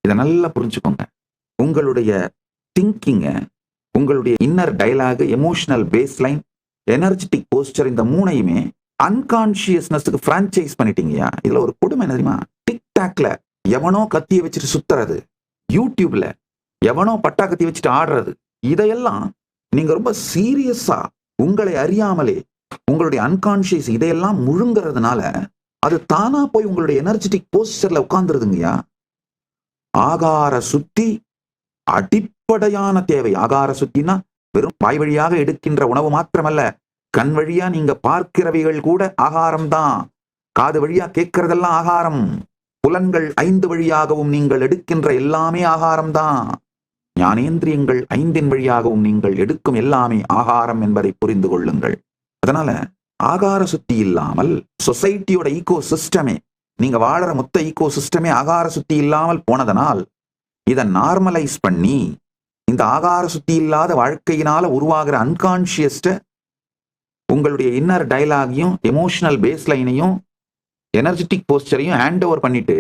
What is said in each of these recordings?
இதை நல்லா புரிஞ்சுக்கோங்க. உங்களுடைய திங்கிங்க, உங்களுடைய inner dialogue, emotional baseline, energetic posture, இந்த மூணையுமே அன்கான்சியஸ்னஸ்க்கு பிரான்சைஸ் பண்ணிட்டீங்கயா. இதுல ஒரு கொடுமை என்ன தெரியுமா? டிக்டாக்ல எவனோ கத்தியை வச்சுட்டு சுத்துறது, யூடியூப்ல எவனோ பட்டா கத்தி வச்சுட்டு ஆடுறது, இதையெல்லாம் நீங்க ரொம்ப சீரியஸா உங்களை அறியாமலே உங்களுடைய அன்கான்சியஸ் இதையெல்லாம் முழுங்குறதுனால அது தானா போய் உங்களுடைய எனர்ஜெட்டிக் போஸ்டர்ல உட்கார்ந்துருதுங்கய்யா. ஆகார சுத்தி அடிப்படையான தேவை. ஆகார சுத்தினா வெறும் வாய் வழியாக எடுக்கின்ற உணவு மாத்திரமல்ல, கண் வழியா நீங்க பார்க்கிறவைகள் கூட ஆகாரம் தான். காது வழியா கேட்கறதெல்லாம் ஆகாரம். புலன்கள் 5 வழியாகவும் நீங்கள் எடுக்கின்ற எல்லாமே ஆகாரம் தான். ஞானேந்திரியங்கள் 5 வழியாகவும் நீங்கள் எடுக்கும் எல்லாமே ஆகாரம் என்பதை புரிந்து கொள்ளுங்கள். அதனால ஆகார சுத்தி இல்லாமல் சொசைட்டியோட ஈகோ சிஸ்டமே, நீங்க வாழற மொத்த ஈகோ சிஸ்டமே ஆகார சுத்தி இல்லாமல் போனதனால் இதை நார்மலைஸ் பண்ணி இந்த ஆகார சுத்தி இல்லாத வாழ்க்கையினால உருவாகிற அன்கான்சியஸ்ட உங்களுடைய இன்னர் டயலாகையும் எமோஷனல் பேஸ்லைனையும் எனர்ஜெட்டிக் போஸ்டரையும் ஹேண்ட் ஓவர் பண்ணிட்டு,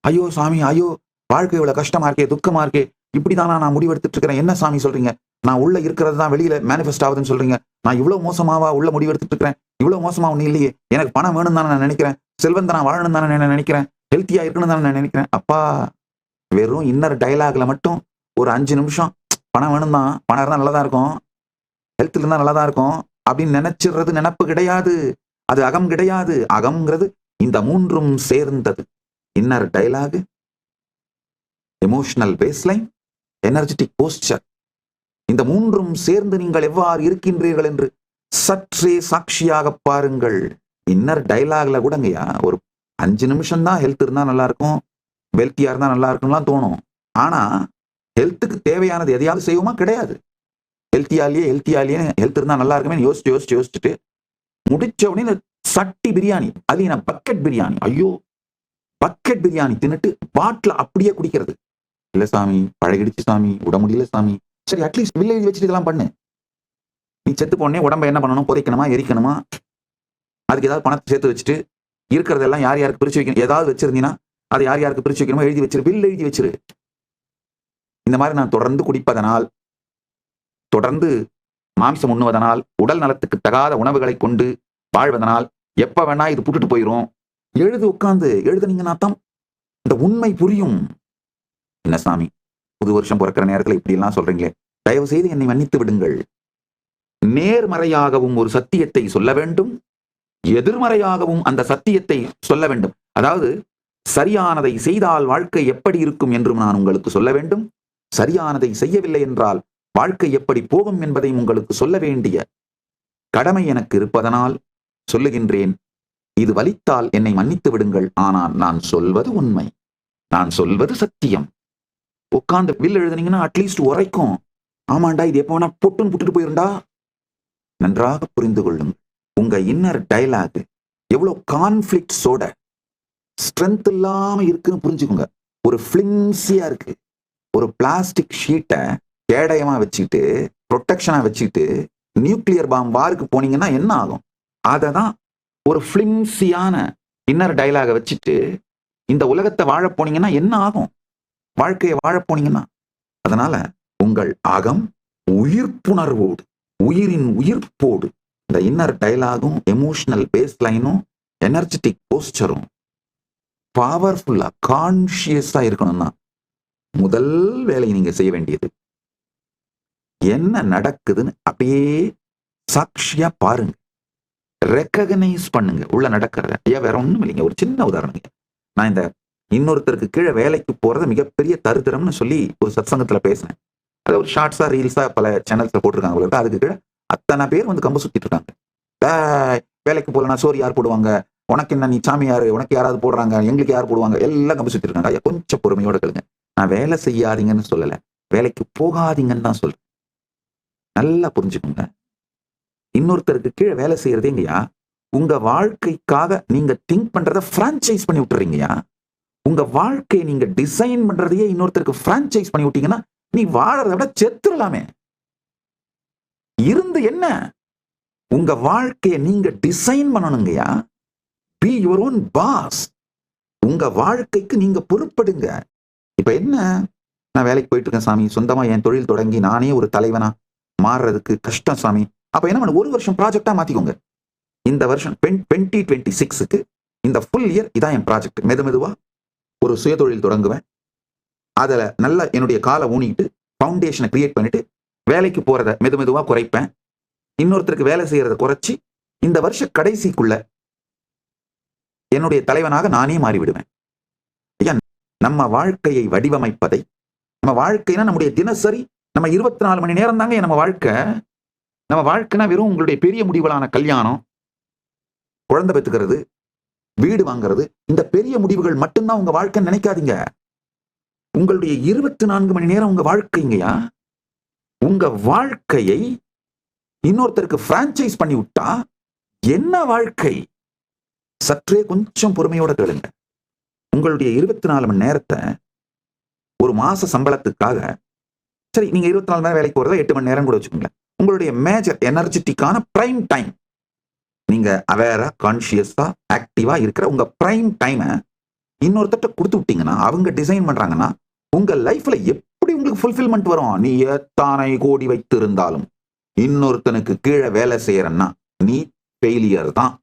ஐயோ சாமி, ஐயோ வாழ்க்கை இவ்வளவு கஷ்டமா இருக்கே, துக்கமா இருக்கே, இப்படிதானா நான் முடிவெடுத்துட்டு இருக்கிறேன், என்ன சாமி சொல்றீங்க, நான் உள்ள இருக்கிறது தான் வெளியில மேனிஃபெஸ்ட் ஆகுதுன்னு சொல்றீங்க, நான் இவ்வளவு மோசமாவா உள்ள முடிவெடுத்துட்டு இருக்கிறேன், இவ்வளவு மோசமா ஒண்ணு இல்லையே, எனக்கு பணம் வேணும் தானே நான் நினைக்கிறேன், செல்வந்த நான் வாழணும் தானே நான் நினைக்கிறேன், ஹெல்த்தியா இருக்கணும் தானே நான் நினைக்கிறேன். அப்பா, வெறும் இன்னர் டயலாக்ல மட்டும் ஒரு 5 நிமிஷம் பணம் வேணும் தான், பணம் இருந்தா நல்லதா இருக்கும், ஹெல்த் இருந்தா நல்லதா இருக்கும் அப்படின்னு நினைச்சிடுறது நினப்பு கிடையாது. அது அகம் கிடையாது. அகம்ங்கிறது இந்த 3ம் சேர்ந்தது. Inner dialogue, emotional baseline, energetic posture. இந்த 3ம் சேர்ந்து நீங்கள் எவ்வாறு இருக்கின்றீர்கள் என்று சற்றே சாட்சியாக பாருங்கள். இன்னர் டயலாக்ல கூடங்கய்யா ஒரு 5 நிமிஷம் தான் ஹெல்த் இருந்தா நல்லா இருக்கும், வெல்த்தியா இருந்தா நல்லா இருக்கும்லாம் தோணும். ஆனா ஹெல்த்துக்கு தேவையானது எதையாவது செய்வோமா? கிடையாது. ஹெல்த்தியாலேயே ஹெல்த் இருந்தா நல்லா இருக்குமே யோசிச்சுட்டு முடிச்ச உடனே சட்டி பிரியாணி, அது என்ன பக்கெட் பிரியாணி, ஐயோ பக்கெட் பிரியாணி தின்னுட்டு பாட்டில் அப்படியே குடிக்கிறது. இல்ல சாமி, பழகிடுச்சு சாமி, விட முடியல சாமி. சரி, அட்லீஸ்ட் வில்லேஜ் வச்சுட்டு இதெல்லாம் பண்ணு. நீ செத்து போனே உடம்ப என்ன பண்ணணும்? புதைக்கணுமா, எரிக்கணுமா? அதுக்கு ஏதாவது பணத்தை சேர்த்து வச்சுட்டு இருக்கிறதெல்லாம் யார் யாருக்கு பிரிச்சு வைக்கணும், ஏதாவது வச்சிருந்தீங்கன்னா அதை யார் யாருக்கு பிரிச்சு வைக்கணுமோ எழுதி வச்சிரு, பில் எழுதி வச்சிரு. இந்த மாதிரி நான் தொடர்ந்து குடிப்பதனால், தொடர்ந்து மாம்சம் உண்ணுவதனால், உடல் நலத்துக்கு தகாத உணவுகளை கொண்டு வாழ்வதனால் எப்ப வேணா இது புட்டுட்டு போயிரும். உட்கார்ந்து எழுதுனீங்கன்னா தான் இந்த உண்மை புரியும். என்ன சாமி, புது வருஷம் பிறக்கிற நேரத்தில் இப்படி எல்லாம் சொல்றீங்களே, தயவு செய்து என்னை மன்னித்து விடுங்கள். நேர்மறையாகவும் ஒரு சத்தியத்தை சொல்ல வேண்டும், எதிர்மறையாகவும் அந்த சத்தியத்தை சொல்ல வேண்டும். அதாவது சரியானதை செய்தால் வாழ்க்கை எப்படி இருக்கும் என்றும் நான் உங்களுக்கு சொல்ல வேண்டும், சரியானதை செய்யவில்லை என்றால் வாழ்க்கை எப்படி போகும் என்பதை உங்களுக்கு சொல்ல வேண்டிய கடமை எனக்கு இருப்பதனால் சொல்லுகின்றேன். இது வலித்தால் என்னை மன்னித்து விடுங்கள். ஆனால் நான் சொல்வது உண்மை, நான் சொல்வது சத்தியம். உட்கார்ந்து வில் எழுதுனீங்கன்னா அட்லீஸ்ட் உரைக்கும். ஆமாண்டா, இது எப்போ வேணா பொட்டுன்னு புட்டுட்டு போயிருண்டா. நன்றாக புரிந்து கொள்ளுங்கள். உங்க இன்னர் டயலாக் எவ்வளவு கான்ஃபிளிக்ட்ஸோட ஸ்ட்ரென்த் இல்லாம இருக்குன்னு புரிஞ்சுக்கோங்க. ஒரு பிளிம்சியா இருக்கு. ஒரு பிளாஸ்டிக் ஷீட்டை கேடயமா வச்சுக்கிட்டு, ப்ரொடெக்ஷனா வச்சுக்கிட்டு நியூக்ளியர் பாம் வாருக்கு போனீங்கன்னா என்ன ஆகும்? அதை தான் ஒரு பிளிம்சியான இன்னர் டயலாக வச்சுட்டு இந்த உலகத்தை வாழ போனீங்கன்னா என்ன ஆகும்? வாழ்க்கையை வாழ போனீங்கன்னா. அதனால உங்கள் அகம் உயிர்ப்புணர்வோடு, உயிரின் உயிர்ப்போடு இந்த இன்னர் டயலாகும் எமோஷனல் பேஸ்லைனும் எனர்ஜெட்டிக் போஸ்டரும் பவர்ஃபுல்லா கான்சியஸா இருக்கணும்னா முதல் வேலையை நீங்க செய்ய வேண்டியது, என்ன நடக்குதுன்னு அப்படியே சாட்சியா பாருங்க, ரெக்கக்னைஸ் பண்ணுங்க உள்ள நடக்கிறத. ஐயா, வேற ஒண்ணும் இல்லைங்க. ஒரு சின்ன உதாரணம். நான் இந்த இன்னொருத்தருக்கு கீழே வேலைக்கு போறது மிகப்பெரிய தருத்திரம்னு சொல்லி ஒரு சத்சங்கத்துல பேசினேன். அதை ஒரு ஷார்ட்ஸா ரீல்ஸா பல சேனல்ஸ்ல போட்டிருக்காங்க. அதுக்கு கீழே அத்தனை பேர் வந்து கம்பு சுத்திட்டு இருக்காங்க. வேலைக்கு போலனா சோறு யார் போடுவாங்க, உனக்கு என்ன, நீ சாமியாரு, உனக்கு யாராவது போடுறாங்க, எங்களுக்கு யார் போடுவாங்க, எல்லாம் கம்பு சுத்திட்டு இருக்காங்க. ஐயா, கொஞ்சம் பொறுமையோட கேளுங்க. நான் வேலை செய்யாதீங்கன்னு சொல்லல, வேலைக்கு போகாதீங்கன்னு தான் சொல்றேன். நல்லா புரிஞ்சுக்கோங்க. இன்னொருத்தருக்கு கீழே வேலை செய்யறதேங்கய்யா உங்க வாழ்க்கைக்காக நீங்க திங்க் பண்றதை பிரான்சைஸ் பண்ணி விட்டுறீங்கயா. உங்க வாழ்க்கையை நீங்க டிசைன் பண்றதையே இன்னொருத்தருக்கு பிரான்சைஸ் பண்ணி விட்டீங்கன்னா நீ வாழறதை விட செத்துடலாமே. இருந்து என்ன? உங்க வாழ்க்கையை நீங்க டிசைன் பண்ணணுங்கய்யா. Be your own boss. உங்க வாழ்க்கைக்கு நீங்க பொறுப்படுங்க. இப்ப என்ன, நான் வேலைக்கு போயிட்டு இருக்கேன் சாமி, சொந்தமா என் தொழில் தொடங்கி நானே ஒரு தலைவனா மாறுறதுக்கு கஷ்டம் சாமி. அப்ப என்ன பண்ண, ஒரு வருஷம் ப்ராஜெக்டா மாத்திக்கோங்க. இந்த வருஷம் 2026க்கு இந்த ஃபுல் இயர் இதான் என் ப்ராஜெக்ட். மெதுவா ஒரு சுயதொழில் தொடங்குவேன். அதுல நல்ல என்னுடைய காலை ஊனிட்டு ஃபவுண்டேஷனை கிரியேட் பண்ணிட்டு வேலைக்கு போறத மெதுவா குறைப்பேன். இன்னொருத்தருக்கு வேலை செய்யறத குறைச்சி இந்த வருஷ கடைசிக்குள்ள என்னுடைய தலைவனாக நானே மாறிவிடுவேன். ஐயா, நம்ம வாழ்க்கையை வடிவமைப்பதை, நம்ம வாழ்க்கைனா நம்முடைய தினசரி நம்ம 24 மணி நேரம் தாங்க நம்ம வாழ்க்கை. நம்ம வாழ்க்கைனா வெறும் உங்களுடைய பெரிய முடிவுகளான கல்யாணம், குழந்தை பெற்றுக்கிறது, வீடு வாங்குறது, இந்த பெரிய முடிவுகள் மட்டும்தான் உங்க வாழ்க்கை நினைக்காதீங்க. உங்களுடைய 24 மணி நேரம் உங்க வாழ்க்கைங்கயா. உங்க வாழ்க்கையை இன்னொருத்தருக்கு பிரான்சைஸ் பண்ணி விட்டா என்ன வாழ்க்கை? சற்றே கொஞ்சம் பொறுமையோட கேளுங்க. உங்களுடைய 24 மணி நேரத்தை ஒரு மாச சம்பளத்துக்காக, சரி நீங்க 24 மணி நேரம் வேலைக்கு போறதா 8 மணி நேரம் கூட வச்சுக்கோங்களேன், உங்களுடைய மேஜர் எனர்ஜெட்டிக்கான பிரைம் டைம், நீங்க அவேரா கான்சியஸா ஆக்டிவா இருக்கிற உங்க பிரைம் டைமை இன்னொருத்தட்ட கொடுத்து விட்டீங்கன்னா, அவங்க டிசைன் பண்றாங்கன்னா, உங்க லைஃப்ல எப்படி உங்களுக்கு ஃபுல்ஃபில்மெண்ட் வரும்? நீ எத்தனை கோடி வைத்திருந்தாலும் இன்னொருத்தனுக்கு கீழே வேலை செய்யறன்னா நீ ஃபெயிலியர் தான்.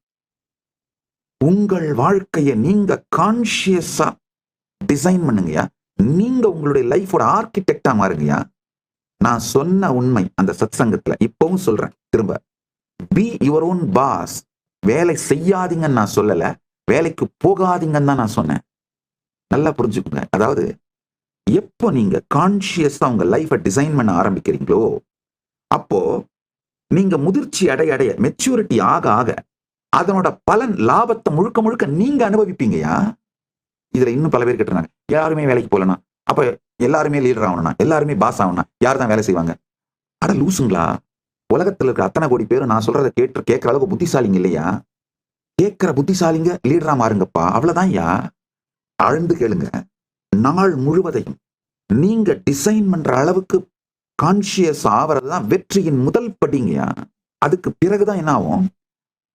உங்கள் வாழ்க்கையை நீங்க கான்சியஸா டிசைன் பண்ணுங்கயா. நீங்க உங்களுடைய லைஃபோட ஆர்கிடெக்டா மாறுங்கயா. நான் சொன்ன உண்மை அந்த சத்சங்கத்துல இப்பவும் சொல்றேன் திரும்ப, பி யுவர் ஓன் பாஸ். வேலை செய்யாதீங்கன்னு நான் சொல்லல, வேலைக்கு போகாதீங்கன்னு தான் நான் சொன்னேன். நல்லா புரிஞ்சுக்கோங்க. அதாவது எப்போ நீங்க கான்சியஸா உங்க லைஃபை டிசைன் பண்ண ஆரம்பிக்கிறீங்களோ, அப்போ நீங்க முதிர்ச்சி அடைய மெச்சூரிட்டி ஆக அதனோட பலன், லாபத்தை முழுக்க முழுக்க நீங்க அனுபவிப்பீங்கயா. இதுல இன்னும் பல பேர் கேட்டுறாங்க, யாருமே வேலைக்கு போலனா அப்ப எல்லாருமே லீடர் ஆகணும்னா, எல்லாருமே பாஸ் ஆகணும்னா யார் தான் வேலை செய்வாங்க? அட லூசுங்களா, உலகத்துல இருக்கிற அத்தனை கோடி பேரும் நான் சொல்றதை கேட்கிற அளவுக்கு புத்திசாலிங்க இல்லையா? கேட்கிற புத்திசாலிங்க லீடரா மாறுங்கப்பா, அவ்வளவுதான் யா. ஆழ்ந்து கேளுங்க. நாள் முழுவதையும் நீங்க டிசைன் பண்ற அளவுக்கு கான்சியஸ் ஆவறதுதான் வெற்றியின் முதல் படிங்கயா. அதுக்கு பிறகுதான் என்ன ஆகும்?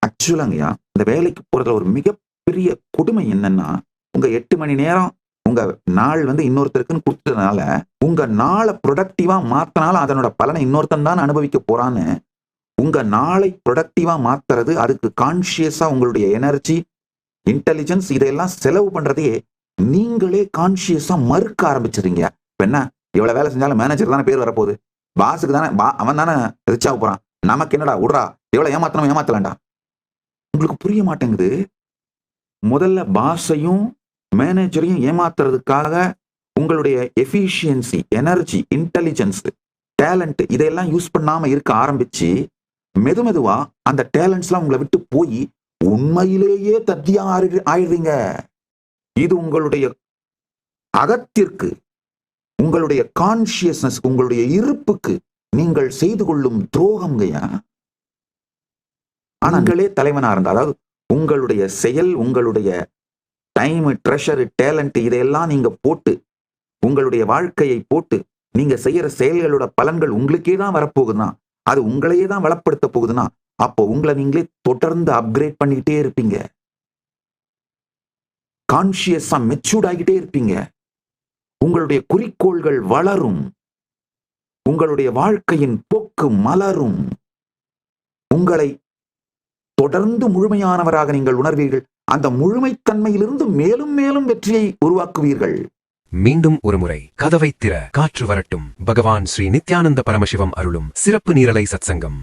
ஆக்சுவலாங்கய்யா, இந்த வேலைக்கு போறதுல ஒரு மிகப்பெரிய கொடுமை என்னன்னா, உங்க 8 மணி நேரம் உங்க நாள் இன்னொருத்தருக்குன்னு கொடுத்ததுனால, உங்க நாளை ப்ரொடக்டிவா மாத்தினால அதனோட பலனை இன்னொருத்தன் தான் அனுபவிக்க போறான்னு, உங்க நாளை ப்ரொடக்டிவா மாத்துறது, அதுக்கு கான்சியஸா உங்களுடைய எனர்ஜி, இன்டெலிஜென்ஸ் இதெல்லாம் செலவு பண்றதையே நீங்களே கான்சியஸா மறுக்க ஆரம்பிச்சிருங்க. இப்ப என்ன, இவ்வளவு வேலை செஞ்சாலும் மேனேஜர் தானே பேர் வரப்போகுது, பாஸுக்கு தானே, அவன் தானே ரிச் ஆக போறான், நமக்கு என்னடா விடுறா, எவ்வளவு ஏமாத்தலாம்டா. உங்களுக்கு புரிய மாட்டேங்குது. முதல்ல பாஸையும் மேனேஜரையும் ஏமாத்துறதுக்காக உங்களுடைய எஃபிஷியன்சி, எனர்ஜி, இன்டெலிஜென்ஸ், டேலண்ட் இதெல்லாம் யூஸ் பண்ணாம இருக்க ஆரம்பிச்சு மெதுவா அந்த டேலண்ட்ஸ்லாம் உங்களை விட்டு போய் உண்மையிலேயே தத்தியா ஆயிடுறீங்க. இது உங்களுடைய அகத்திற்கு, உங்களுடைய கான்சியஸ்னஸ், உங்களுடைய இருப்புக்கு நீங்கள் செய்து கொள்ளும் துரோகம்ங்கயா. ஆனாங்களே தலைவனா இருந்தா, அதாவது உங்களுடைய செயல், உங்களுடைய டைம், ட்ரெஷர், டேலண்ட் இதையெல்லாம் நீங்க போட்டு, உங்களுடைய வாழ்க்கையை போட்டு நீங்க செய்யற செயல்களோட பலன்கள் உங்களுக்கே தான் வரப்போகுதுன்னா, அது உங்களையே தான் வளப்படுத்த போகுதுன்னா, அப்போ உங்களை நீங்களே தொடர்ந்து அப்கிரேட் பண்ணிக்கிட்டே இருப்பீங்க. கான்சியஸா மெச்சூர்ட் ஆகிட்டே இருப்பீங்க. உங்களுடைய குறிக்கோள்கள் வளரும். உங்களுடைய வாழ்க்கையின் போக்கு மலரும். உங்களை தொடர்ந்து முழுமையானவராக நீங்கள் உணர்வீர்கள். அந்த முழுமைத்தன்மையிலிருந்து மேலும் மேலும் வெற்றியை உருவாக்குவீர்கள். மீண்டும் ஒரு முறை கதவை திற, காற்று வரட்டும். பகவான் ஸ்ரீ நித்யானந்த பரமசிவம் அருளும் சிறப்பு நீரலை சத்சங்கம்.